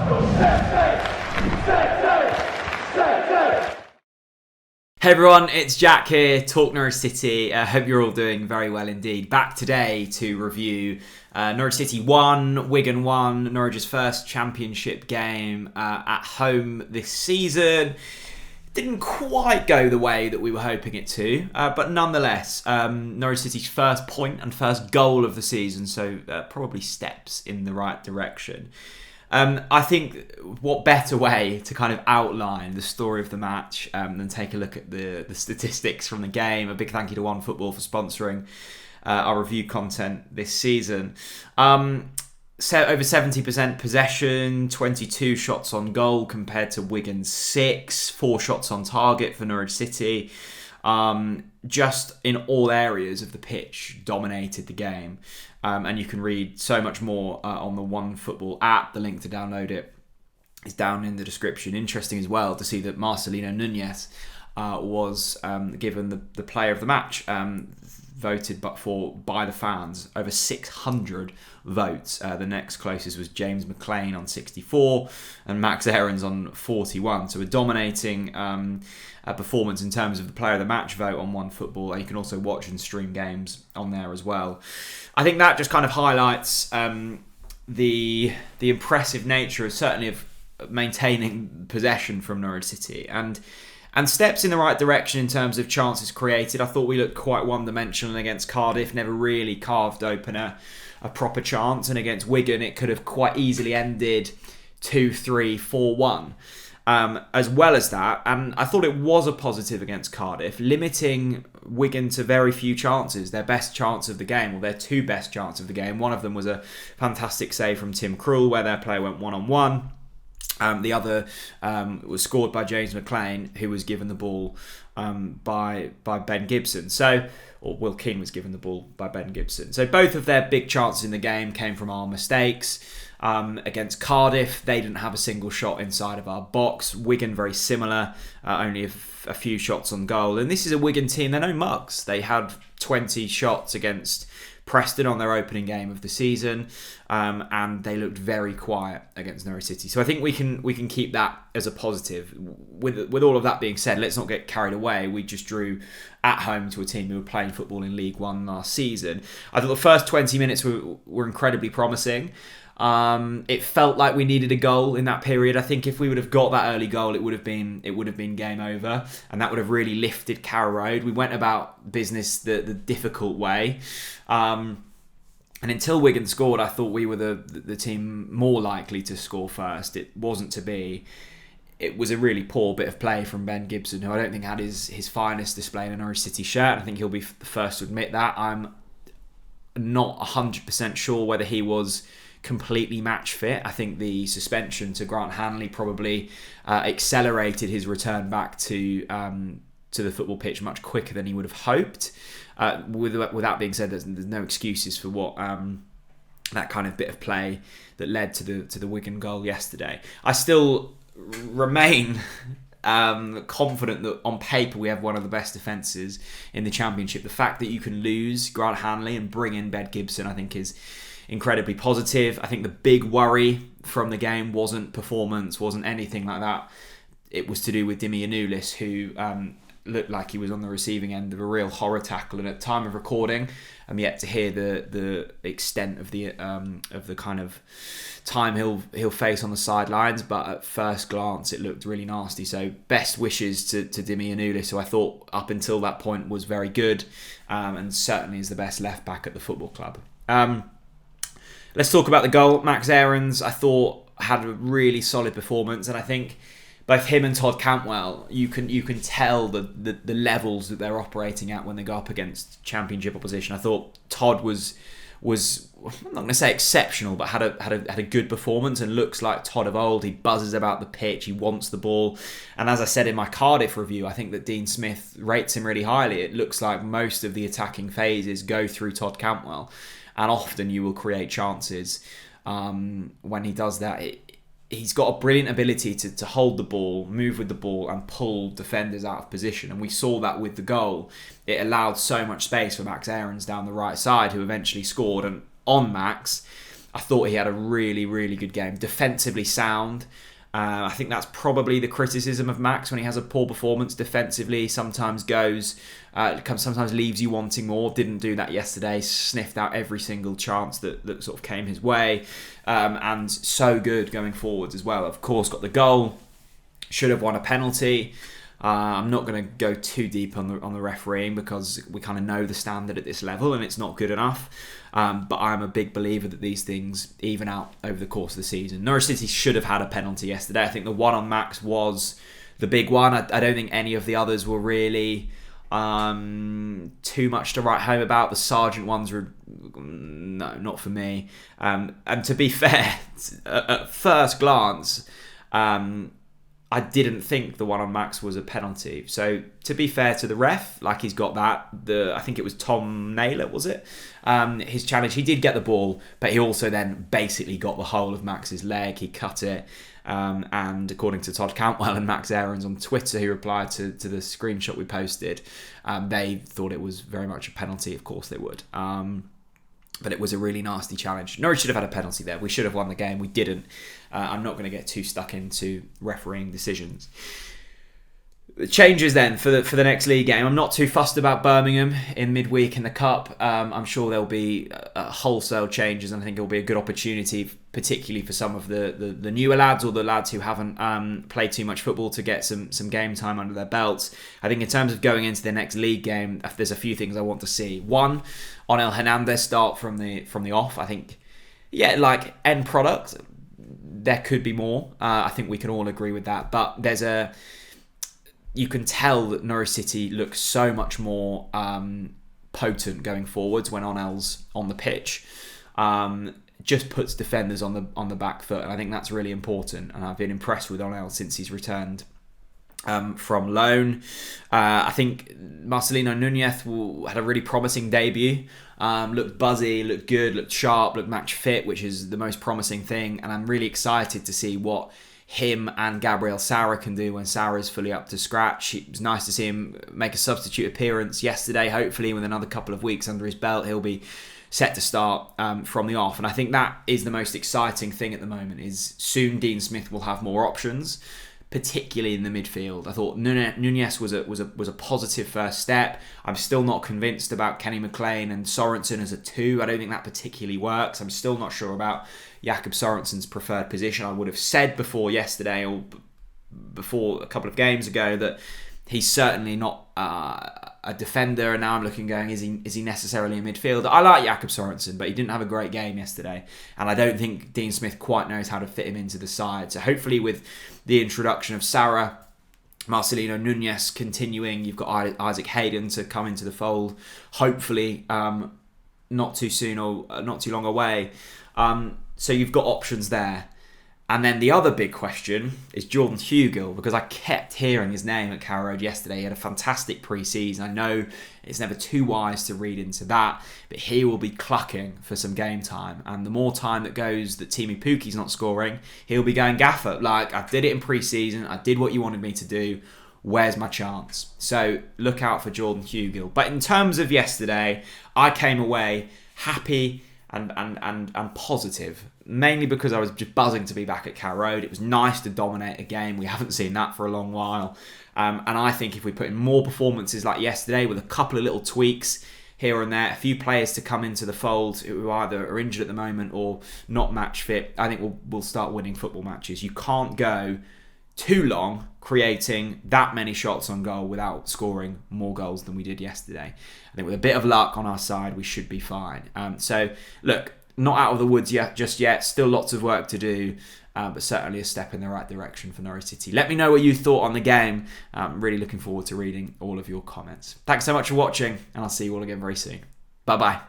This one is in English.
Hey everyone, it's Jack here, Talk Norwich City. Hope you're all doing very well indeed. Back today to review Norwich City 1, Wigan 1, Norwich's first championship game at home this season. Didn't quite go the way that we were hoping it to, but nonetheless, Norwich City's first point and first goal of the season, so probably steps in the right direction. I think what better way to kind of outline the story of the match than take a look at the statistics from the game. A big thank you to OneFootball for sponsoring our review content this season. Over 70% possession, 22 shots on goal compared to Wigan's 6, 4 shots on target for Norwich City. Just in all areas of the pitch, dominated the game. And you can read so much more on the OneFootball app. The link to download it is down in the description. Interesting as well to see that Marcelino Núñez was given the player of the match, voted by the fans. Over 600 votes. The next closest was James McLean on 64 and Max Aarons on 41. So a dominating performance in terms of the player of the match vote on OneFootball. And you can also watch and stream games on there as well. I think that just kind of highlights the impressive nature of maintaining possession from Norwich City and steps in the right direction in terms of chances created. I thought we looked quite one-dimensional against Cardiff, never really carved open a proper chance, and against Wigan it could have quite easily ended 2-3, 4-1. As well as that, and I thought it was a positive against Cardiff, limiting Wigan to very few chances, their best chance of the game, or their two best chances of the game. One of them was a fantastic save from Tim Krul, where their player went one-on-one. The other was scored by James McLean, who was given the ball by Ben Gibson. Or Will Keane was given the ball by Ben Gibson. So both of their big chances in the game came from our mistakes. Against Cardiff, they didn't have a single shot inside of our box. Wigan, very similar, only a few shots on goal. And this is a Wigan team, they're no mugs. They had 20 shots against Preston on their opening game of the season, and they looked very quiet against Norwich City. So I think we can keep that as a positive. With all of that being said, let's not get carried away. We just drew at home to a team who were playing football in League One last season. I thought the first 20 minutes were incredibly promising. It felt like we needed a goal in that period. I think if we would have got that early goal, it would have been game over, and that would have really lifted Carrow Road. We went about business the difficult way, and until Wigan scored, I thought we were the team more likely to score first. It wasn't to be. It was a really poor bit of play from Ben Gibson, who I don't think had his finest display in a Norwich City shirt. I think he'll be the first to admit that. I'm not 100% sure whether he was completely match fit. I think the suspension to Grant Hanley probably accelerated his return back to the football pitch much quicker than he would have hoped. With that being said, there's no excuses for what that kind of bit of play that led to the Wigan goal yesterday. I still remain confident that on paper we have one of the best defences in the Championship. The fact that you can lose Grant Hanley and bring in Ben Gibson, I think, is incredibly positive. I think the big worry from the game wasn't performance, wasn't anything like that. It was to do with Dimi Anulis, who looked like he was on the receiving end of a real horror tackle. And at time of recording, I'm yet to hear the extent of the kind of time he'll face on the sidelines. But at first glance, it looked really nasty. So best wishes to Dimi Anulis, who I thought up until that point was very good, and certainly is the best left back at the football club. Let's talk about the goal. Max Aarons, I thought, had a really solid performance, and I think both him and Todd Cantwell, you can tell the levels that they're operating at when they go up against Championship opposition. I thought Todd was I'm not going to say exceptional, but had a good performance and looks like Todd of old. He buzzes about the pitch, he wants the ball, and as I said in my Cardiff review, I think that Dean Smith rates him really highly. It looks like most of the attacking phases go through Todd Cantwell, and often you will create chances when he does that. He's got a brilliant ability to hold the ball, move with the ball, and pull defenders out of position. And we saw that with the goal. It allowed so much space for Max Aarons down the right side, who eventually scored. And on Max, I thought he had a really, really good game. Defensively sound. I think that's probably the criticism of Max when he has a poor performance defensively. Sometimes sometimes leaves you wanting more. Didn't do that yesterday. Sniffed out every single chance that sort of came his way, and so good going forwards as well. Of course, got the goal. Should have won a penalty. I'm not going to go too deep on the refereeing because we kind of know the standard at this level and it's not good enough. But I'm a big believer that these things even out over the course of the season. Norwich City should have had a penalty yesterday. I think the one on Max was the big one. I don't think any of the others were really too much to write home about. The Sargent ones were no, not for me. And to be fair, at first glance, I didn't think the one on Max was a penalty. So to be fair to the ref, like he's got that. I think it was Tom Naylor, was it? His challenge, he did get the ball, but he also then basically got the whole of Max's leg. He cut it. And according to Todd Cantwell and Max Aarons on Twitter, who replied to the screenshot we posted, they thought it was very much a penalty. Of course they would. But it was a really nasty challenge. Norwich should have had a penalty there. We should have won the game. We didn't. I'm not going to get too stuck into refereeing decisions. The changes then for the next league game. I'm not too fussed about Birmingham in midweek in the Cup. I'm sure there'll be wholesale changes, and I think it'll be a good opportunity, particularly for some of the newer lads or the lads who haven't played too much football, to get some game time under their belts. I think in terms of going into the next league game, there's a few things I want to see. One, Onel Hernandez start from the off. I think, like end product, there could be more. I think we can all agree with that. But you can tell that Norwich City looks so much more potent going forwards when Onel's on the pitch. Just puts defenders on the back foot, and I think that's really important. And I've been impressed with Onel since he's returned from loan. I think Marcelino Núñez had a really promising debut. Looked buzzy, looked good, looked sharp, looked match fit, which is the most promising thing. And I'm really excited to see what him and Gabriel Sara can do when Sara is fully up to scratch. It was nice to see him make a substitute appearance yesterday. Hopefully with another couple of weeks under his belt, he'll be set to start from the off. And I think that is the most exciting thing at the moment, is soon Dean Smith will have more options, particularly in the midfield. I thought Núñez was a positive first step. I'm still not convinced about Kenny McLean and Sorensen as a 2. I don't think that particularly works. I'm still not sure about Jakob Sorensen's preferred position. I would have said before yesterday or before a couple of games ago that he's certainly not a defender, and now I'm looking going, is he necessarily a midfielder? I like Jakob Sorensen, but he didn't have a great game yesterday, and I don't think Dean Smith quite knows how to fit him into the side. So hopefully with the introduction of Sara, Marcelino Núñez continuing, you've got Isaac Hayden to come into the fold, hopefully not too soon or not too long away. So you've got options there. And then the other big question is Jordan Hugill, because I kept hearing his name at Carrow Road yesterday. He had a fantastic pre-season. I know it's never too wise to read into that, but he will be clucking for some game time. And the more time that goes that Timu Puki's not scoring, he'll be going, Gaffer, like, I did it in pre-season. I did what you wanted me to do. Where's my chance? So look out for Jordan Hugill. But in terms of yesterday, I came away happy and positive, mainly because I was just buzzing to be back at Carrow Road. It was nice to dominate a game. We haven't seen that for a long while. And I think if we put in more performances like yesterday with a couple of little tweaks here and there, a few players to come into the fold who either are injured at the moment or not match fit, I think we'll start winning football matches. You can't go too long creating that many shots on goal without scoring more goals than we did yesterday. I think with a bit of luck on our side, we should be fine. So look, not out of the woods just yet. Still lots of work to do, but certainly a step in the right direction for Norwich City. Let me know what you thought on the game. I'm really looking forward to reading all of your comments. Thanks so much for watching, and I'll see you all again very soon. Bye-bye.